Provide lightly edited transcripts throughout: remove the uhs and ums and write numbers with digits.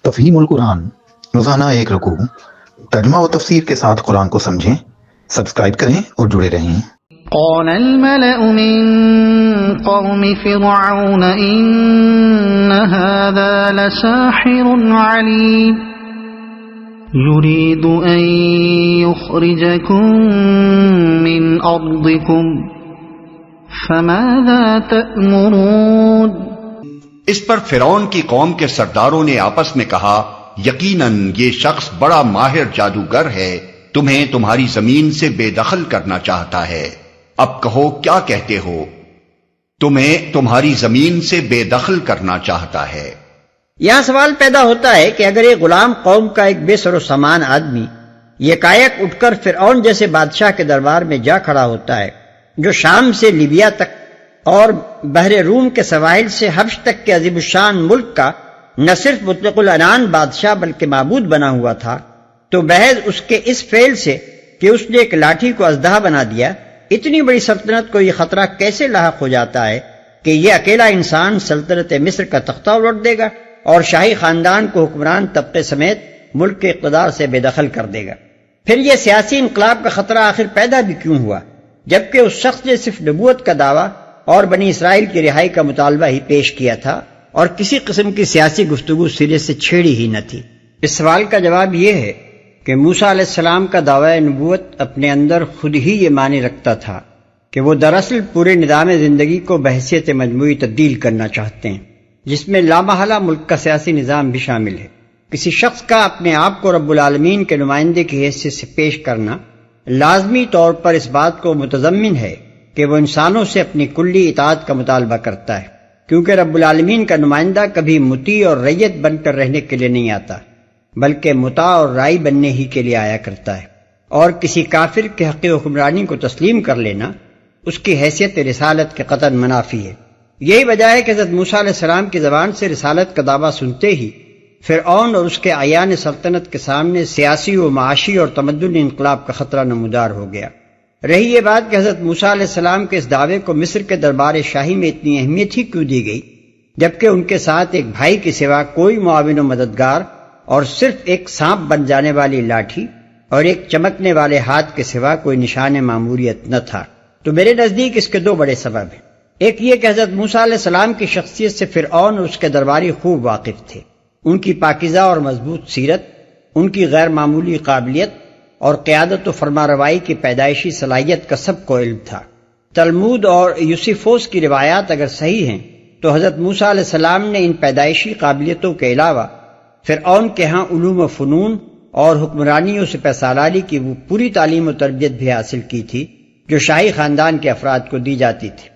تفہیم القرآن، روزانہ ایک رکوع، ترجمہ و تفسیر کے ساتھ قرآن کو سمجھیں۔ سبسکرائب کریں اور جڑے رہیں۔ قال الملأ من قوم فرعون إن هذا لساحر عليم يريد أن يخرجكم من أرضكم فماذا تأمرون۔ اس پر فرعون کی قوم کے سرداروں نے آپس میں کہا، یقیناً یہ شخص بڑا ماہر جادوگر ہے، تمہیں تمہاری زمین سے بے دخل کرنا چاہتا ہے۔ اب کہو کیا کہتے ہو؟ تمہیں تمہاری زمین سے بے دخل کرنا چاہتا ہے۔ یہاں سوال پیدا ہوتا ہے کہ اگر ایک غلام قوم کا ایک بے سر و سامان آدمی یکایک اٹھ کر فرعون جیسے بادشاہ کے دربار میں جا کھڑا ہوتا ہے، جو شام سے لیبیا تک اور بحر روم کے سواحل سے حبش تک کے عظیم الشان ملک کا نہ صرف مطلق العنان بادشاہ بلکہ معبود بنا ہوا تھا، تو محض اس کے اس فعل سے کہ اس نے ایک لاٹھی کو اژدہا بنا دیا، اتنی بڑی سلطنت کو یہ خطرہ کیسے لاحق ہو جاتا ہے کہ یہ اکیلا انسان سلطنت مصر کا تختہ الٹ دے گا اور شاہی خاندان کو حکمران طبقے سمیت ملک کے اقتدار سے بے دخل کر دے گا؟ پھر یہ سیاسی انقلاب کا خطرہ آخر پیدا بھی کیوں ہوا، جبکہ اس شخص نے صرف نبوت کا دعویٰ اور بنی اسرائیل کی رہائی کا مطالبہ ہی پیش کیا تھا اور کسی قسم کی سیاسی گفتگو سرے سے چھیڑی ہی نہ تھی؟ اس سوال کا جواب یہ ہے کہ موسیٰ علیہ السلام کا دعوی نبوت اپنے اندر خود ہی یہ معنی رکھتا تھا کہ وہ دراصل پورے نظام زندگی کو بحیثیت مجموعی تبدیل کرنا چاہتے ہیں، جس میں لامحالہ ملک کا سیاسی نظام بھی شامل ہے۔ کسی شخص کا اپنے آپ کو رب العالمین کے نمائندے کی حیثیت سے پیش کرنا لازمی طور پر اس بات کو متضمن ہے کہ وہ انسانوں سے اپنی کلی اطاعت کا مطالبہ کرتا ہے، کیونکہ رب العالمین کا نمائندہ کبھی مطیع اور ریت بن کر رہنے کے لیے نہیں آتا، بلکہ مطاع اور رائی بننے ہی کے لیے آیا کرتا ہے، اور کسی کافر کے حق حکمرانی کو تسلیم کر لینا اس کی حیثیت رسالت کے قطعاً منافی ہے۔ یہی وجہ ہے کہ حضرت موسیٰ علیہ السلام کی زبان سے رسالت کا دعویٰ سنتے ہی فرعون اور اس کے اعیان سلطنت کے سامنے سیاسی و معاشی اور تمدنی انقلاب کا خطرہ نمودار ہو گیا۔ رہی یہ بات کہ حضرت موسیٰ علیہ السلام کے اس دعوے کو مصر کے دربار شاہی میں اتنی اہمیت ہی کیوں دی گئی، جبکہ ان کے ساتھ ایک بھائی کے سوا کوئی معاون و مددگار اور صرف ایک سانپ بن جانے والی لاٹھی اور ایک چمکنے والے ہاتھ کے سوا کوئی نشان معموریت نہ تھا؟ تو میرے نزدیک اس کے دو بڑے سبب ہیں۔ ایک یہ کہ حضرت موسیٰ علیہ السلام کی شخصیت سے فرعون اور اس کے درباری خوب واقف تھے، ان کی پاکیزہ اور مضبوط سیرت، ان کی غیر معمولی قابلیت اور قیادت و فرمانروائی کی پیدائشی صلاحیت کا سب کو علم تھا۔ تلمود اور یوسیفوس کی روایات اگر صحیح ہیں تو حضرت موسیٰ علیہ السلام نے ان پیدائشی قابلیتوں کے علاوہ فرعون کے ہاں علوم و فنون اور حکمرانی و سپہ سالاری کی وہ پوری تعلیم و تربیت بھی حاصل کی تھی جو شاہی خاندان کے افراد کو دی جاتی تھی،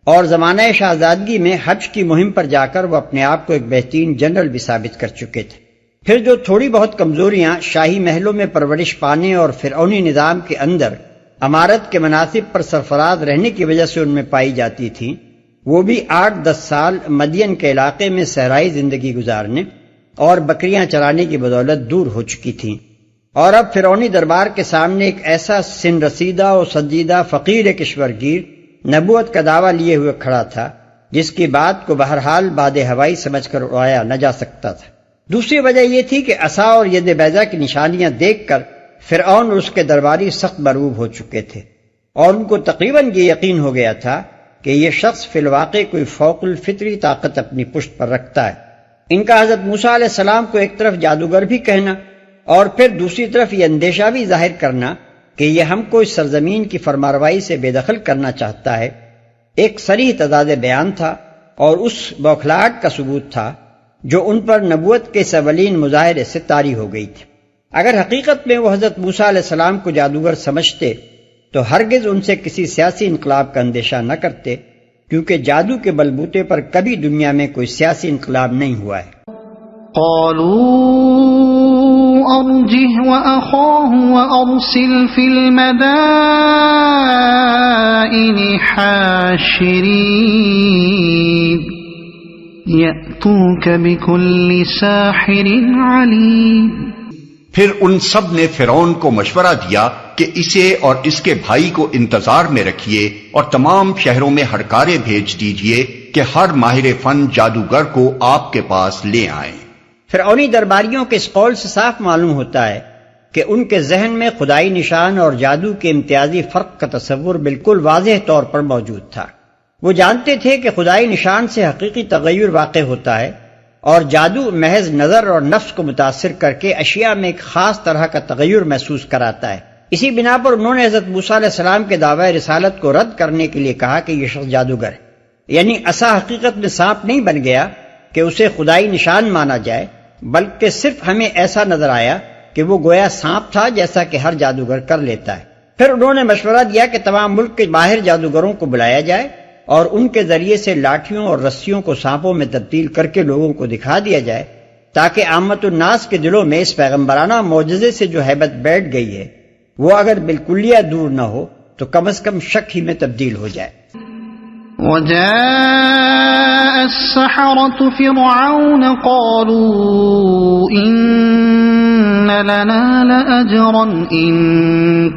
اور زمانہ شہزادگی میں حج کی مہم پر جا کر وہ اپنے آپ کو ایک بہترین جنرل بھی ثابت کر چکے تھے۔ پھر جو تھوڑی بہت کمزوریاں شاہی محلوں میں پرورش پانے اور فرعونی نظام کے اندر امارت کے مناصب پر سرفراز رہنے کی وجہ سے ان میں پائی جاتی تھیں، وہ بھی 8-10 سال مدین کے علاقے میں صحرائی زندگی گزارنے اور بکریاں چرانے کی بدولت دور ہو چکی تھیں، اور اب فرعونی دربار کے سامنے ایک ایسا سن رسیدہ و سنجیدہ فقیر کشورگیر نبوت کا دعویٰ لیے ہوئے کھڑا تھا جس کی بات کو بہرحال باد ہوائی سمجھ کر اڑایا نہ جا سکتا تھا۔ دوسری وجہ یہ تھی کہ عصا اور ید بیضا کی نشانیاں دیکھ کر فرعون اور اس کے درباری سخت مرعوب ہو چکے تھے، اور ان کو تقریباً یہ یقین ہو گیا تھا کہ یہ شخص فی الواقع کوئی فوق الفطری طاقت اپنی پشت پر رکھتا ہے۔ ان کا حضرت موسیٰ علیہ السلام کو ایک طرف جادوگر بھی کہنا اور پھر دوسری طرف یہ اندیشہ بھی ظاہر کرنا کہ یہ ہم کو اس سرزمین کی فرمانروائی سے بے دخل کرنا چاہتا ہے، ایک صریح تضاد بیان تھا اور اس بوکھلاہٹ کا ثبوت تھا جو ان پر نبوت کے اولین مظاہرے سے طاری ہو گئی تھی۔ اگر حقیقت میں وہ حضرت موسیٰ علیہ السلام کو جادوگر سمجھتے تو ہرگز ان سے کسی سیاسی انقلاب کا اندیشہ نہ کرتے، کیونکہ جادو کے بلبوتے پر کبھی دنیا میں کوئی سیاسی انقلاب نہیں ہوا ہے۔ قالوا ارجه واخاه وارسل في المدائن حاشرين يأتوك بكل ساحر عليم۔ پھر ان سب نے فرعون کو مشورہ دیا کہ اسے اور اس کے بھائی کو انتظار میں رکھیے اور تمام شہروں میں ہڑکارے بھیج دیجئے کہ ہر ماہر فن جادوگر کو آپ کے پاس لے آئیں۔ فرعونی درباریوں کے اس قول سے صاف معلوم ہوتا ہے کہ ان کے ذہن میں خدائی نشان اور جادو کے امتیازی فرق کا تصور بالکل واضح طور پر موجود تھا۔ وہ جانتے تھے کہ خدائی نشان سے حقیقی تغیر واقع ہوتا ہے اور جادو محض نظر اور نفس کو متاثر کر کے اشیاء میں ایک خاص طرح کا تغیر محسوس کراتا ہے۔ اسی بنا پر انہوں نے حضرت موسیٰ علیہ السلام کے دعوی رسالت کو رد کرنے کے لیے کہا کہ یہ شخص جادوگر ہے، یعنی عصا حقیقت میں سانپ نہیں بن گیا کہ اسے خدائی نشان مانا جائے، بلکہ صرف ہمیں ایسا نظر آیا کہ وہ گویا سانپ تھا جیسا کہ ہر جادوگر کر لیتا ہے۔ پھر انہوں نے مشورہ دیا کہ تمام ملک کے ماہر جادوگروں کو بلایا جائے اور ان کے ذریعے سے لاٹھیوں اور رسیوں کو سانپوں میں تبدیل کر کے لوگوں کو دکھا دیا جائے، تاکہ عامت الناس کے دلوں میں اس پیغمبرانہ معجزے سے جو ہیبت بیٹھ گئی ہے وہ اگر بالکلیہ دور نہ ہو تو کم از کم شک ہی میں تبدیل ہو جائے۔ وجاء السحرة فرعون قالوا إن لنا لأجرا إن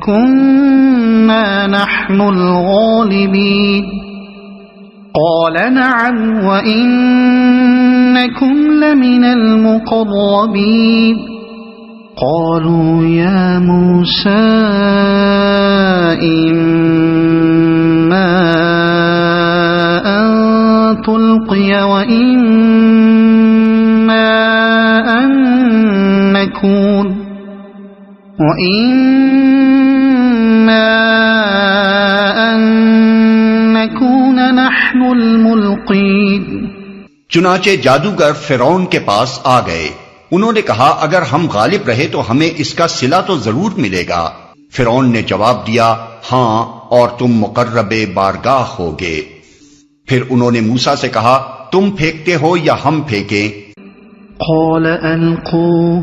كنا نحن الغالبين قال نعم وإنكم لمن المقربين قالوا يا موسى إما أن تلقي وإما أن نكون نحن الملقين۔ چنانچہ جادوگر فرعون کے پاس آ گئے، انہوں نے کہا اگر ہم غالب رہے تو ہمیں اس کا صلہ تو ضرور ملے گا۔ فرعون نے جواب دیا ہاں اور تم مقرب بارگاہ ہوگے۔ پھر انہوں نے موسیٰ سے کہا تم پھینکتے ہو یا ہم پھینکیں؟ قال ألقوا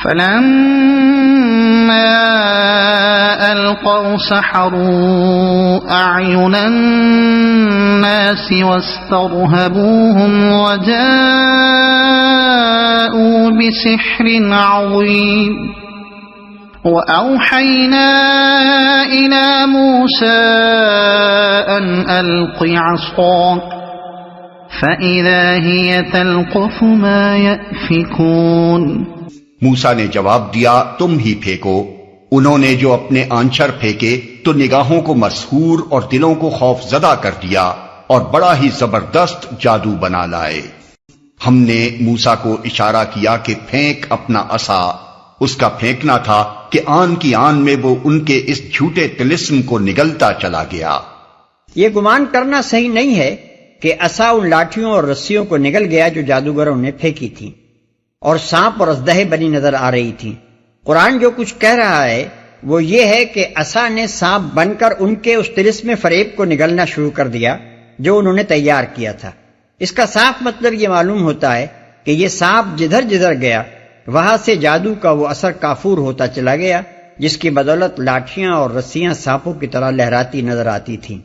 فلما ألقوا سحروا أعين الناس واسترهبوهم وجاءوا بسحر عظيم وأوحينا إلى موسى أن ألق عصاك فإذا هي تلقف ما يأفكون۔ موسیٰ نے جواب دیا تم ہی پھینکو۔ انہوں نے جو اپنے آنچر پھینکے تو نگاہوں کو مسحور اور دلوں کو خوف زدہ کر دیا اور بڑا ہی زبردست جادو بنا لائے۔ ہم نے موسیٰ کو اشارہ کیا کہ پھینک اپنا عصا۔ اس کا پھینکنا تھا کہ آن کی آن میں وہ ان کے اس جھوٹے طلسم کو نگلتا چلا گیا۔ یہ گمان کرنا صحیح نہیں ہے کہ عصا ان لاٹھیوں اور رسیوں کو نگل گیا جو جادوگروں نے پھینکی تھی اور سانپ اور اژدہے بنی نظر آ رہی تھی۔ قرآن جو کچھ کہہ رہا ہے وہ یہ ہے کہ عصا نے سانپ بن کر ان کے اس طلسم فریب کو نگلنا شروع کر دیا جو انہوں نے تیار کیا تھا۔ اس کا صاف مطلب یہ معلوم ہوتا ہے کہ یہ سانپ جدھر جدھر گیا وہاں سے جادو کا وہ اثر کافور ہوتا چلا گیا، جس کی بدولت لاٹھیاں اور رسیاں سانپوں کی طرح لہراتی نظر آتی تھیں،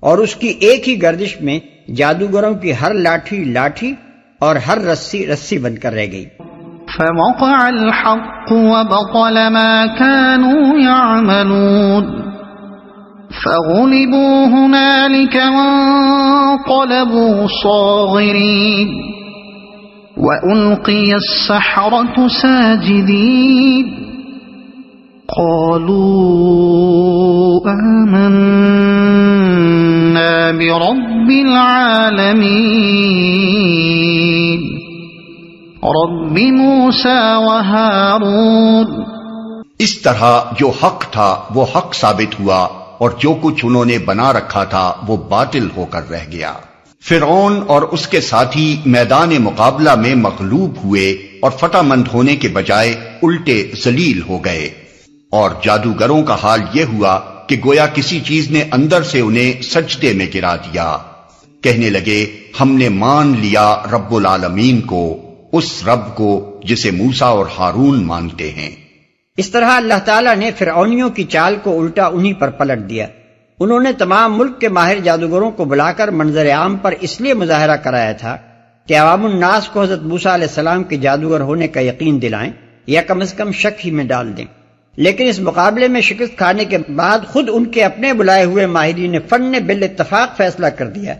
اور اس کی ایک ہی گردش میں جادوگروں کی ہر لاٹھی لاٹھی اور ہر رسی رسی بن کر رہ گئی۔ فوقع الحق وبطل ما كانوا يعملون فغلبوا هنالك وانقلبوا صاغرين وألقي السحرة ساجدين قالوا آمنا برب العالمين رب موسى وهارون۔ اس طرح جو حق تھا وہ حق ثابت ہوا اور جو کچھ انہوں نے بنا رکھا تھا وہ باطل ہو کر رہ گیا۔ فرعون اور اس کے ساتھی میدان مقابلہ میں مغلوب ہوئے اور فتح مند ہونے کے بجائے الٹے ذلیل ہو گئے، اور جادوگروں کا حال یہ ہوا کہ گویا کسی چیز نے اندر سے انہیں سجدے میں گرا دیا۔ کہنے لگے ہم نے مان لیا رب العالمین کو، اس رب کو جسے موسیٰ اور ہارون مانتے ہیں۔ اس طرح اللہ تعالیٰ نے فرعونیوں کی چال کو الٹا انہی پر پلٹ دیا۔ انہوں نے تمام ملک کے ماہر جادوگروں کو بلا کر منظر عام پر اس لیے مظاہرہ کرایا تھا کہ عوام الناس کو حضرت موسیٰ علیہ السلام کے جادوگر ہونے کا یقین دلائیں یا کم از کم شک ہی میں ڈال دیں، لیکن اس مقابلے میں شکست کھانے کے بعد خود ان کے اپنے بلائے ہوئے ماہرین فن نے بالاتفاق فیصلہ کر دیا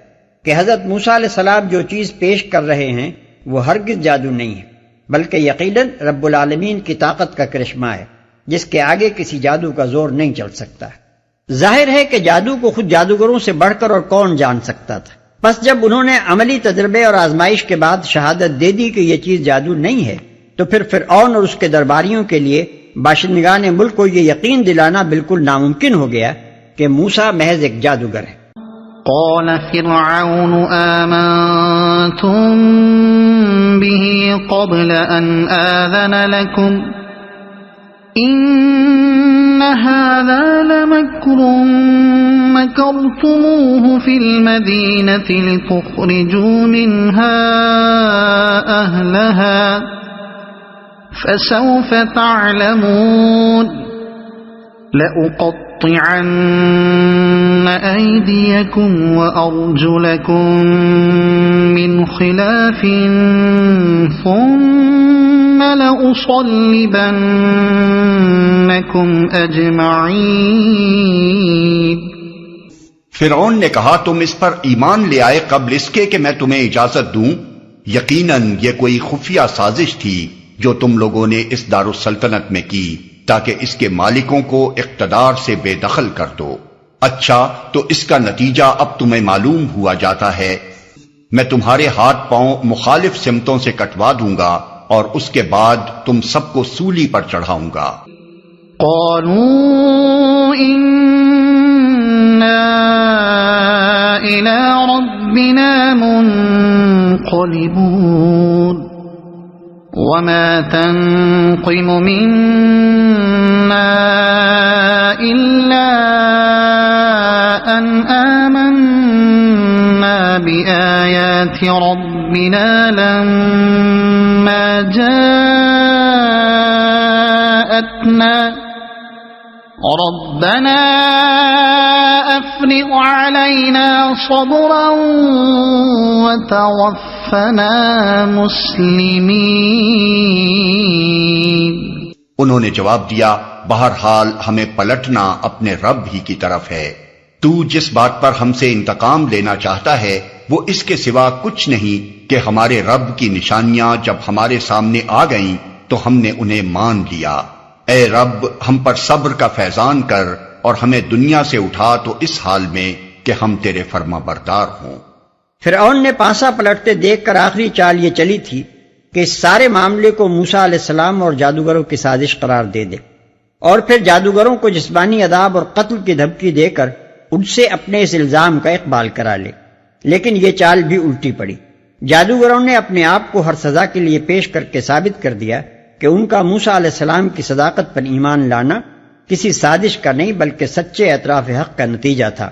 کہ حضرت موسیٰ علیہ السلام جو چیز پیش کر رہے ہیں وہ ہرگز جادو نہیں ہے، بلکہ یقیناً رب العالمین کی طاقت کا کرشمہ ہے جس کے آگے کسی جادو کا زور نہیں چل سکتا۔ ظاہر ہے کہ جادو کو خود جادوگروں سے بڑھ کر اور کون جان سکتا تھا۔ بس جب انہوں نے عملی تجربے اور آزمائش کے بعد شہادت دے دی کہ یہ چیز جادو نہیں ہے، تو پھر فرعون اور اس کے درباریوں کے لیے باشندگان ملک کو یہ یقین دلانا بالکل ناممکن ہو گیا کہ موسیٰ محض ایک جادوگر ہے۔ قال فرعون آمنتم به قبل أن آذن لكم إن هذا لمكر مكرتموه في المدينة لتخرجوا منها أهلها فسوف تعلمون لأقطعن أيديكم وأرجلكم من خلاف ثم لأصلبنكم أجمعين۔ فرعون نے کہا تم اس پر ایمان لے آئے قبل اس کے کہ میں تمہیں اجازت دوں؟ یقیناً یہ کوئی خفیہ سازش تھی جو تم لوگوں نے اس دارالسلطنت میں کی تاکہ اس کے مالکوں کو اقتدار سے بے دخل کر دو۔ اچھا تو اس کا نتیجہ اب تمہیں معلوم ہوا جاتا ہے، میں تمہارے ہاتھ پاؤں مخالف سمتوں سے کٹوا دوں گا اور اس کے بعد تم سب کو سولی پر چڑھاؤں گا۔ قالوا إنا إلى ربنا منقلبون وما تنقم منا إلا أن آمنا بآيات ربنا لما جاءتنا ربنا أفرغ علينا صبرا وتوفنا مسلمين۔ انہوں نے جواب دیا بہرحال ہمیں پلٹنا اپنے رب ہی کی طرف ہے، تو جس بات پر ہم سے انتقام لینا چاہتا ہے وہ اس کے سوا کچھ نہیں کہ ہمارے رب کی نشانیاں جب ہمارے سامنے آ گئیں تو ہم نے انہیں مان لیا۔ اے رب ہم پر صبر کا فیضان کر اور ہمیں دنیا سے اٹھا تو اس حال میں کہ ہم تیرے فرما بردار ہوں۔ فرعون نے پانسا پلٹتے دیکھ کر آخری چال یہ چلی تھی کہ اس سارے معاملے کو موسیٰ علیہ السلام اور جادوگروں کی سازش قرار دے دے اور پھر جادوگروں کو جسمانی عذاب اور قتل کی دھمکی دے کر ان سے اپنے اس الزام کا اقبال کرا لے، لیکن یہ چال بھی الٹی پڑی۔ جادوگروں نے اپنے آپ کو ہر سزا کے لیے پیش کر کے ثابت کر دیا کہ ان کا موسیٰ علیہ السلام کی صداقت پر ایمان لانا کسی سازش کا نہیں بلکہ سچے اعتراف حق کا نتیجہ تھا۔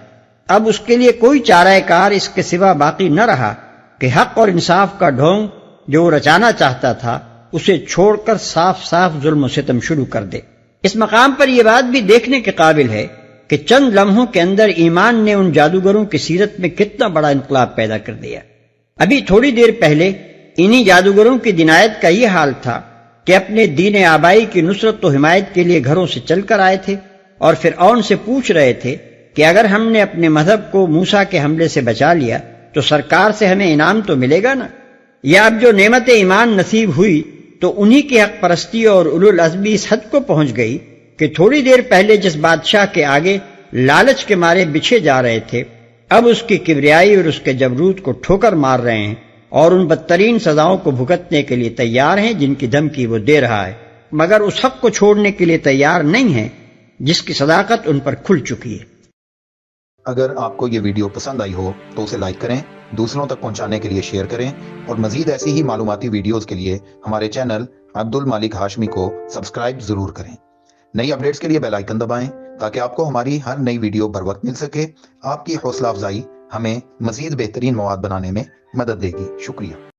اب اس کے لیے کوئی چارہ کار اس کے سوا باقی نہ رہا کہ حق اور انصاف کا ڈھونگ جو وہ رچانا چاہتا تھا اسے چھوڑ کر صاف صاف ظلم و ستم شروع کر دے۔ اس مقام پر یہ بات بھی دیکھنے کے قابل ہے کہ چند لمحوں کے اندر ایمان نے ان جادوگروں کی سیرت میں کتنا بڑا انقلاب پیدا کر دیا۔ ابھی تھوڑی دیر پہلے انہی جادوگروں کی دنایت کا یہ حال تھا کہ اپنے دین آبائی کی نصرت و حمایت کے لیے گھروں سے چل کر آئے تھے اور فرعون سے پوچھ رہے تھے کہ اگر ہم نے اپنے مذہب کو موسیٰ کے حملے سے بچا لیا تو سرکار سے ہمیں انعام تو ملے گا نا، یا اب جو نعمت ایمان نصیب ہوئی تو انہی کی حق پرستی اور اولو العزمی اس حد کو پہنچ گئی کہ تھوڑی دیر پہلے جس بادشاہ کے آگے لالچ کے مارے بچھے جا رہے تھے اب اس کی کبریائی اور اس کے جبروت کو ٹھوکر مار رہے ہیں اور ان بدترین سزاؤں کو بھگتنے کے لیے تیار ہیں جن کی دھمکی وہ دے رہا ہے، مگر اس حق کو چھوڑنے کے لیے تیار نہیں ہیں جس کی صداقت ان پر کھل چکی ہے۔ اگر آپ کو یہ ویڈیو پسند آئی ہو تو اسے لائک کریں، دوسروں تک پہنچانے کے لیے شیئر کریں اور مزید ایسی ہی معلوماتی ویڈیوز کے لیے ہمارے چینل عبد المالک ہاشمی کو سبسکرائب ضرور کریں۔ نئی اپڈیٹس کے لیے بیل آئیکن دبائیں تاکہ آپ کو ہماری ہر نئی ویڈیو بر وقت مل سکے۔ آپ کی حوصلہ افزائی ہمیں مزید بہترین مواد بنانے میں مدد دے گی۔ شکریہ۔